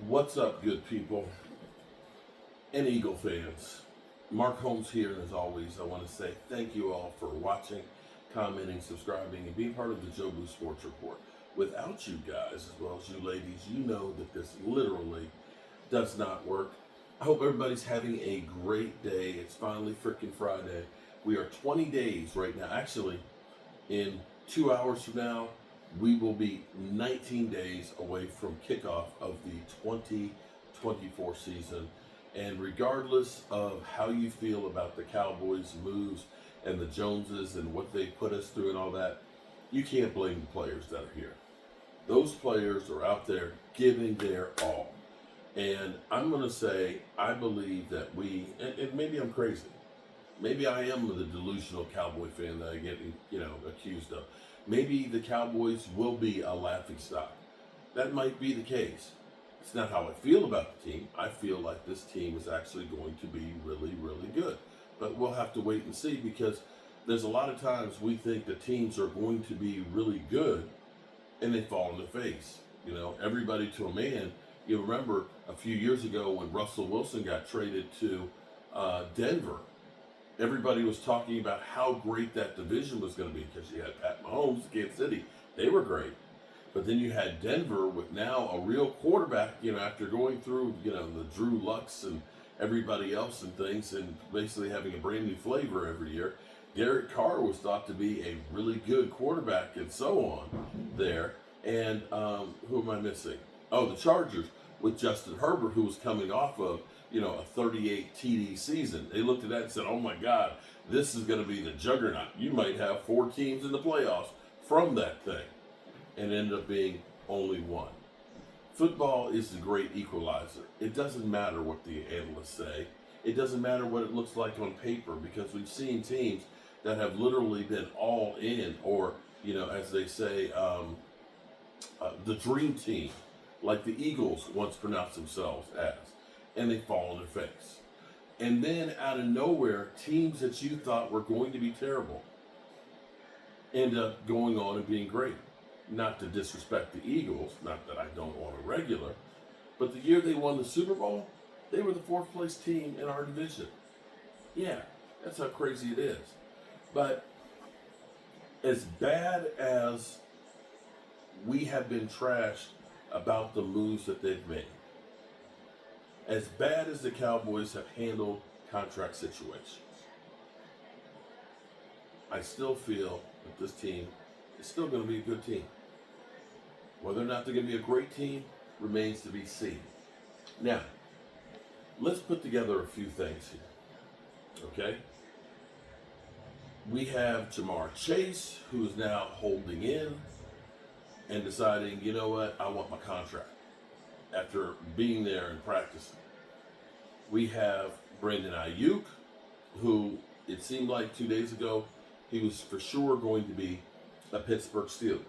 What's up, good people and Eagle fans? Mark Holmes here, and as always, I want to say thank you all for watching, commenting, subscribing, and being part of the Joe Blue Sports Report. Without you guys, as well as you ladies, you know that this literally does not work. I hope everybody's having a great day. It's finally freaking Friday. We are 20 days right now. Actually, in 2 hours from now, we will be 19 days away from kickoff of the 2024 season. And regardless of how you feel about the Cowboys' moves and the Joneses and what they put us through and all that, you can't blame the players that are here. Those players are out there giving their all. And I'm going to say, I believe that and maybe I'm crazy. Maybe I am the delusional Cowboy fan that I get, accused of. Maybe the Cowboys will be a laughingstock. That might be the case. It's not how I feel about the team. I feel like this team is actually going to be really, really good. But we'll have to wait and see, because there's a lot of times we think the teams are going to be really good and they fall on their face. Everybody to a man. You remember a few years ago when Russell Wilson got traded to Denver. Everybody was talking about how great that division was going to be, because you had Pat Mahomes, Kansas City. They were great. But then you had Denver with now a real quarterback, after going through, the Drew Lucks and everybody else and things, and basically having a brand new flavor every year. Derek Carr was thought to be a really good quarterback and so on there. And who am I missing? Oh, the Chargers with Justin Herbert, who was coming off of, a 38 TD season. They looked at that and said, oh my God, this is going to be the juggernaut. You might have 4 teams in the playoffs from that thing. And ended up being only one. Football is the great equalizer. It doesn't matter what the analysts say. It doesn't matter what it looks like on paper, because we've seen teams that have literally been all in, or, as they say, the dream team, like the Eagles once pronounced themselves as, and they fall on their face. And then out of nowhere, teams that you thought were going to be terrible end up going on and being great. Not to disrespect the Eagles, not that I don't want a regular, but the year they won the Super Bowl, they were the 4th place team in our division. Yeah, that's how crazy it is. But as bad as we have been trashed about the moves that they've made, as bad as the Cowboys have handled contract situations, I still feel that this team is still going to be a good team. Whether or not they're going to be a great team remains to be seen. Now, let's put together a few things here, okay? We have Jamar Chase, who's now holding in and deciding, you know what, I want my contract after being there and practicing. We have Brandon Ayuk, who it seemed like 2 days ago he was for sure going to be a Pittsburgh Steeler.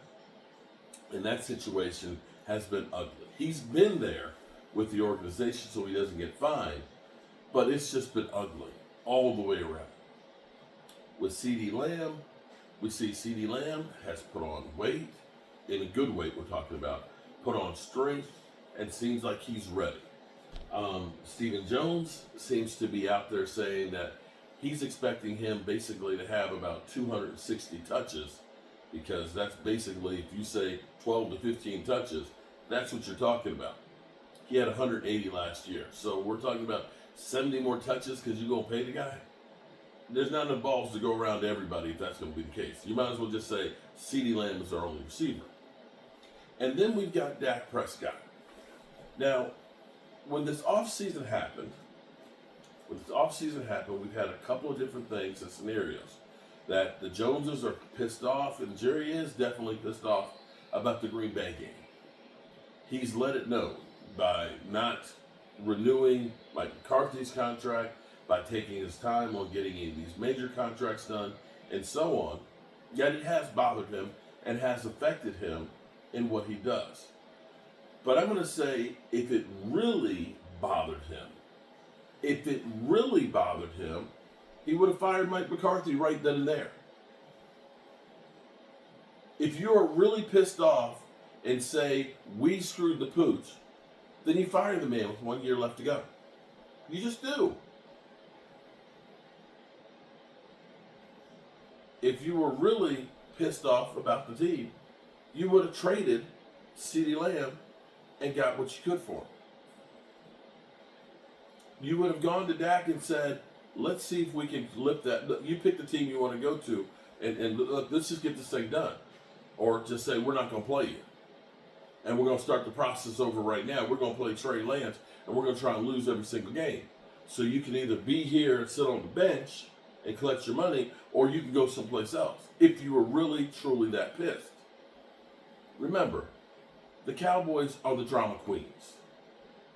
And that situation has been ugly. He's been there with the organization so he doesn't get fined, but it's just been ugly all the way around. With CeeDee Lamb, we see CeeDee Lamb has put on weight, in a good weight we're talking about, put on strength, and seems like he's ready. Stephen Jones seems to be out there saying that he's expecting him basically to have about 260 touches, because that's basically, if you say 12 to 15 touches, that's what you're talking about. He had 180 last year. So we're talking about 70 more touches because you're going to pay the guy? There's not enough balls to go around to everybody if that's going to be the case. You might as well just say CeeDee Lamb is our only receiver. And then we've got Dak Prescott. Now, when this offseason happened, we've had a couple of different things and scenarios that the Joneses are pissed off, and Jerry is definitely pissed off about the Green Bay game. He's let it know by not renewing Mike McCarthy's contract, by taking his time on getting these major contracts done, and so on. Yet it has bothered him and has affected him in what he does. But I'm going to say, if it really bothered him, he would have fired Mike McCarthy right then and there. If you're really pissed off and say, we screwed the pooch, then you fire the man with 1 year left to go. You just do. If you were really pissed off about the team, you would have traded CeeDee Lamb and got what you could for him. You would have gone to Dak and said, let's see if we can lift that. You pick the team you want to go to, and let's just get this thing done. Or just say, we're not going to play you. And we're going to start the process over right now. We're going to play Trey Lance, and we're going to try and lose every single game. So you can either be here and sit on the bench and collect your money, or you can go someplace else if you were really, truly that pissed. Remember, the Cowboys are the drama queens.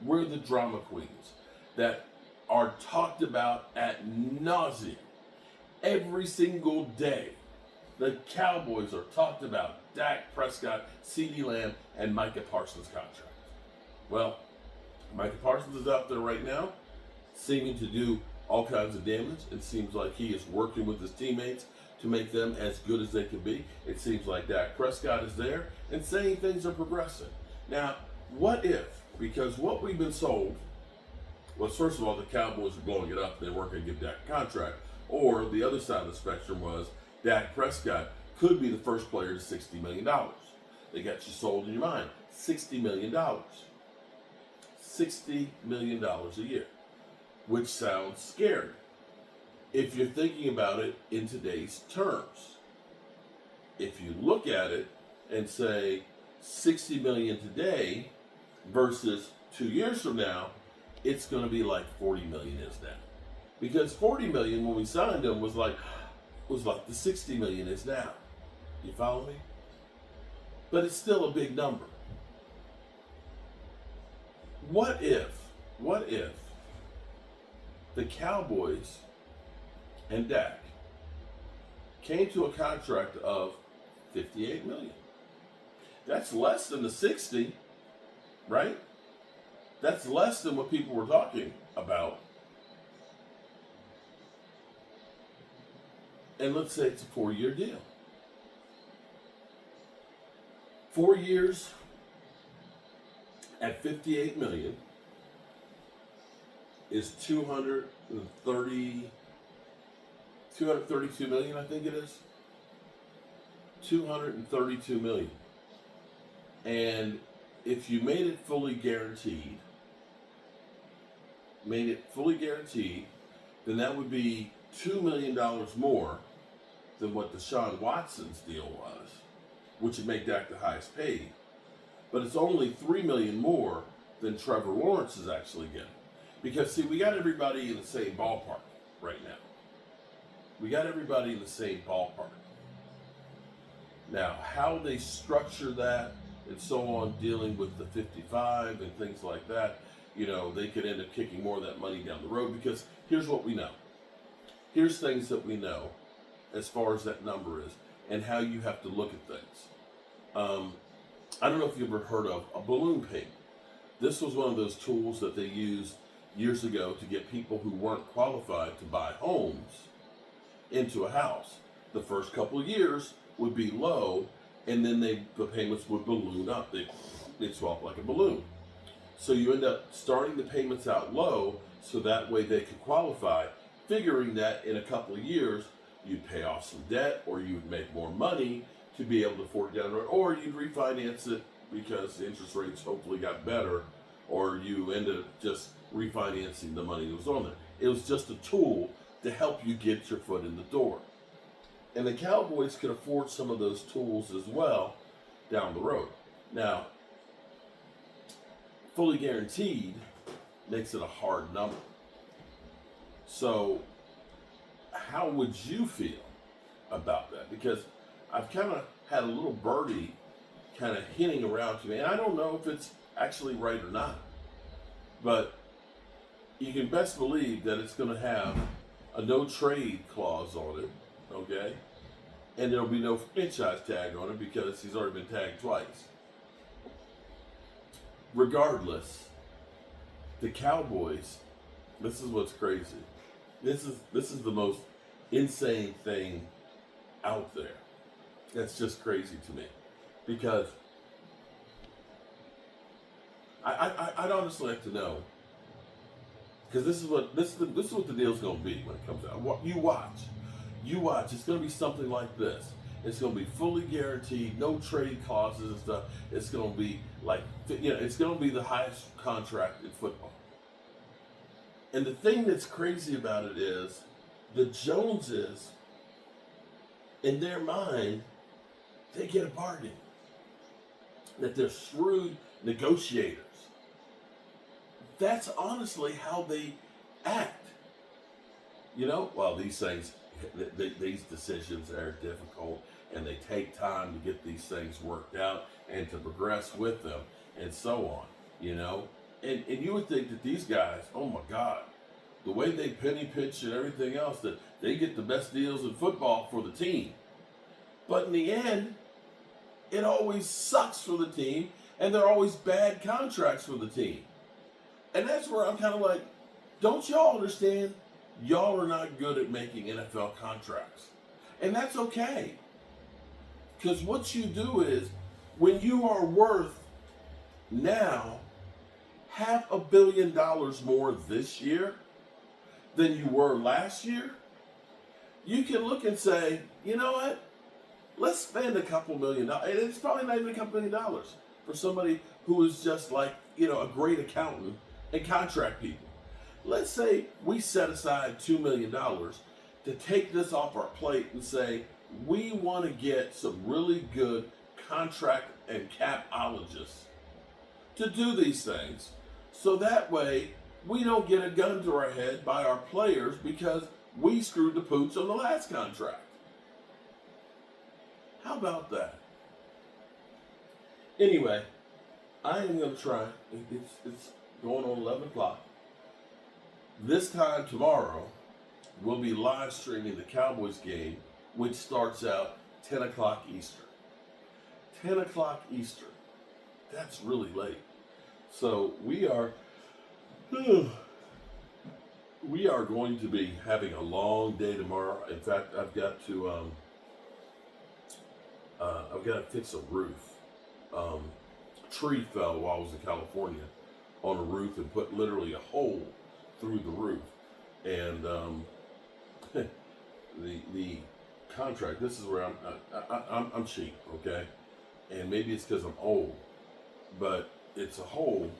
We're the drama queens that are talked about ad nauseum every single day. The Cowboys are talked about Dak Prescott, CeeDee Lamb, and Micah Parsons' contract. Well, Micah Parsons is out there right now, seeming to do all kinds of damage. It seems like he is working with his teammates to make them as good as they can be. It seems like Dak Prescott is there and saying things are progressing. Now, what if, because what we've been sold was, first of all, the Cowboys are blowing it up, they weren't going to give Dak a contract. Or the other side of the spectrum was Dak Prescott could be the first player to $60 million. They got you sold in your mind. $60 million. $60 million a year, which sounds scary if you're thinking about it in today's terms. If you look at it and say $60 million today versus 2 years from now, it's going to be like $40 million is now. Because $40 million when we signed him was like the $60 million is now. You follow me? But it's still a big number. What if the Cowboys and Dak came to a contract of $58 million? That's less than the 60, right? That's less than what people were talking about. And let's say it's a 4-year deal. 4 years at $58 million is $232 million, I think it is. $232 million. And if you made it fully guaranteed, then that would be $2 million more than what Deshaun Watson's deal was, which would make Dak the highest paid. But it's only $3 million more than Trevor Lawrence is actually getting. Because, see, we got everybody in the same ballpark right now. We got everybody in the same ballpark. Now, how they structure that and so on, dealing with the 55 and things like that, you know, they could end up kicking more of that money down the road. Because here's what we know. Here's things that we know as far as that number is and how you have to look at things. I don't know if you've ever heard of a balloon payment. This was one of those tools that they used years ago to get people who weren't qualified to buy homes into a house. The first couple of years would be low, and then the payments would balloon up. They'd swell like a balloon. So you end up starting the payments out low so that way they could qualify, figuring that in a couple of years you'd pay off some debt or you'd make more money to be able to afford it down the road, or you'd refinance it because the interest rates hopefully got better, or you ended up just refinancing the money that was on there. It was just a tool to help you get your foot in the door. And the Cowboys could afford some of those tools as well down the road. Now, fully guaranteed makes it a hard number. So, how would you feel about that? Because I've kind of had a little birdie kind of hinting around to me, and I don't know if it's actually right or not, but you can best believe that it's going to have a no trade clause on it, okay? And there'll be no franchise tag on it because he's already been tagged twice. Regardless, the Cowboys, this is what's crazy. This is the most insane thing out there. That's just crazy to me. Because I I'd honestly like to know, because this is what the deal's going to be when it comes out. You watch. It's going to be something like this. It's going to be fully guaranteed, no trade clauses and stuff. It's going to be like, it's going to be the highest contract in football. And the thing that's crazy about it is, the Joneses, in their mind, they get a bargain. That they're shrewd negotiators. That's honestly how they act. Well, these things, these decisions are difficult, and they take time to get these things worked out and to progress with them, and so on. And you would think that these guys, oh my God, the way they penny pitch and everything else, that they get the best deals in football for the team. But in the end, it always sucks for the team, and there are always bad contracts for the team. And that's where I'm kind of like, don't y'all understand? Y'all are not good at making NFL contracts. And that's okay. Because what you do is, when you are worth now $500 million more this year than you were last year, you can look and say, you know what? Let's spend a couple $1 million. And it's probably not even a couple $1 million for somebody who is just like, a great accountant and contract people. Let's say we set aside $2 million to take this off our plate and say, we want to get some really good contract and capologists to do these things. So that way we don't get a gun to our head by our players because we screwed the pooch on the last contract. How about that? Anyway, I am going to try. It's going on 11 o'clock. This time tomorrow, we'll be live streaming the Cowboys game, which starts out 10 o'clock Eastern. 10 o'clock Eastern. That's really late. So we are going to be having a long day tomorrow. In fact, I've got to fix a roof. Tree fell while I was in California on a roof and put literally a hole through the roof. And the contract. This is where I'm cheap, okay? And maybe it's because I'm old, but it's a hole.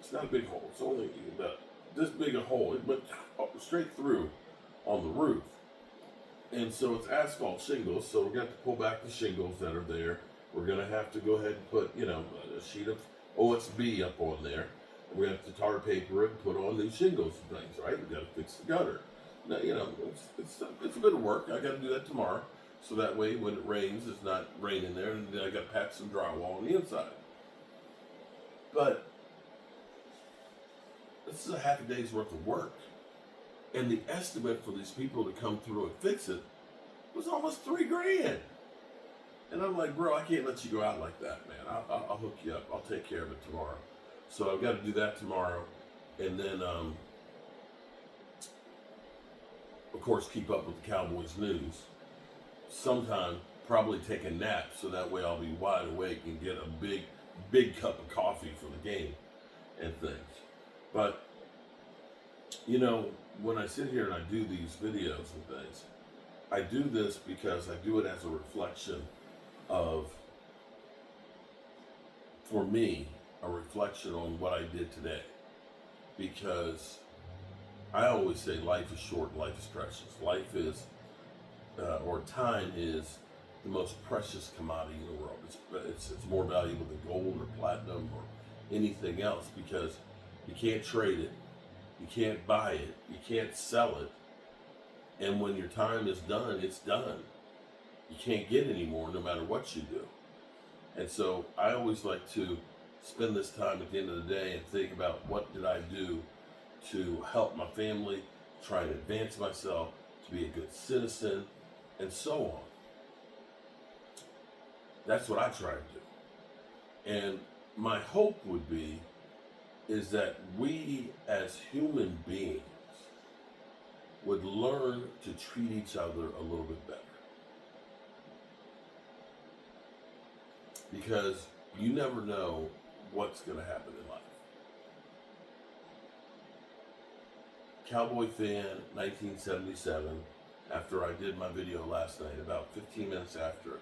It's not a big hole. It's only about this big a hole. It went straight through on the roof. And so it's asphalt shingles, so we're going to have to pull back the shingles that are there. We're going to have to go ahead and put, a sheet of OSB up on there. And we're going to have to tar paper it and put on new shingles and things, right? We've got to fix the gutter. Now, it's a bit of work. I got to do that tomorrow. So that way when it rains, it's not raining there. And then I got to patch some drywall on the inside. But this is a half a day's worth of work. And the estimate for these people to come through and fix it was almost $3,000. And I'm like, bro, I can't let you go out like that, man. I'll hook you up. I'll take care of it tomorrow. So I've got to do that tomorrow. And then, of course, keep up with the Cowboys news. Sometime, probably take a nap so that way I'll be wide awake and get a big cup of coffee for the game and things. But, when I sit here and I do these videos and things, I do this because I do it as a reflection of, for me, a reflection on what I did today. Because I always say life is short, life is precious. Life is, or time is the most precious commodity in the world. It's more valuable than gold or platinum or anything else because you can't trade it. You can't buy it. You can't sell it. And when your time is done, it's done. You can't get any more no matter what you do. And so I always like to spend this time at the end of the day and think about what did I do to help my family, try and advance myself, to be a good citizen, and so on. That's what I try to do. And my hope would be is that we as human beings would learn to treat each other a little bit better. Because you never know what's going to happen in life. Cowboy fan, 1977. After I did my video last night, about 15 minutes after,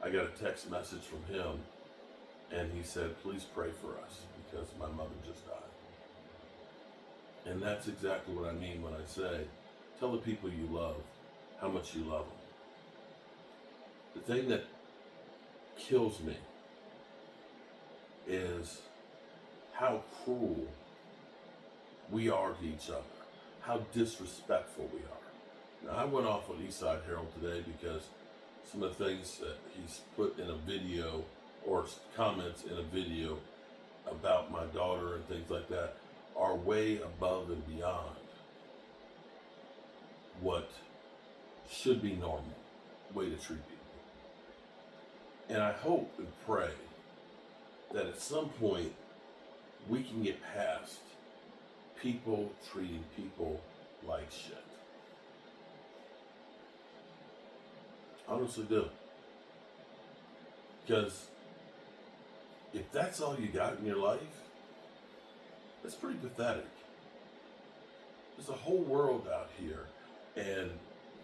I got a text message from him, and he said, "Please pray for us because my mother just died." And that's exactly what I mean when I say, tell the people you love how much you love them. The thing that kills me is how cruel we are to each other, how disrespectful we are. Now, I went off on Eastside Herald today because some of the things that he's put in a video or comments in a video about my daughter and things like that are way above and beyond what should be normal way to treat people. And I hope and pray that at some point we can get past people treating people like shit. Honestly do. Because if that's all you got in your life, that's pretty pathetic. There's a whole world out here and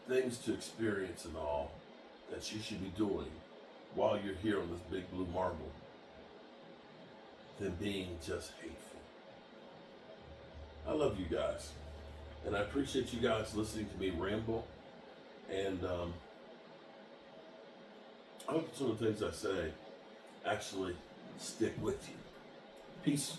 things to experience and all that you should be doing while you're here on this big blue marble than being just hateful. I love you guys. And I appreciate you guys listening to me ramble. And I hope some of the things I say actually stick with you. Peace.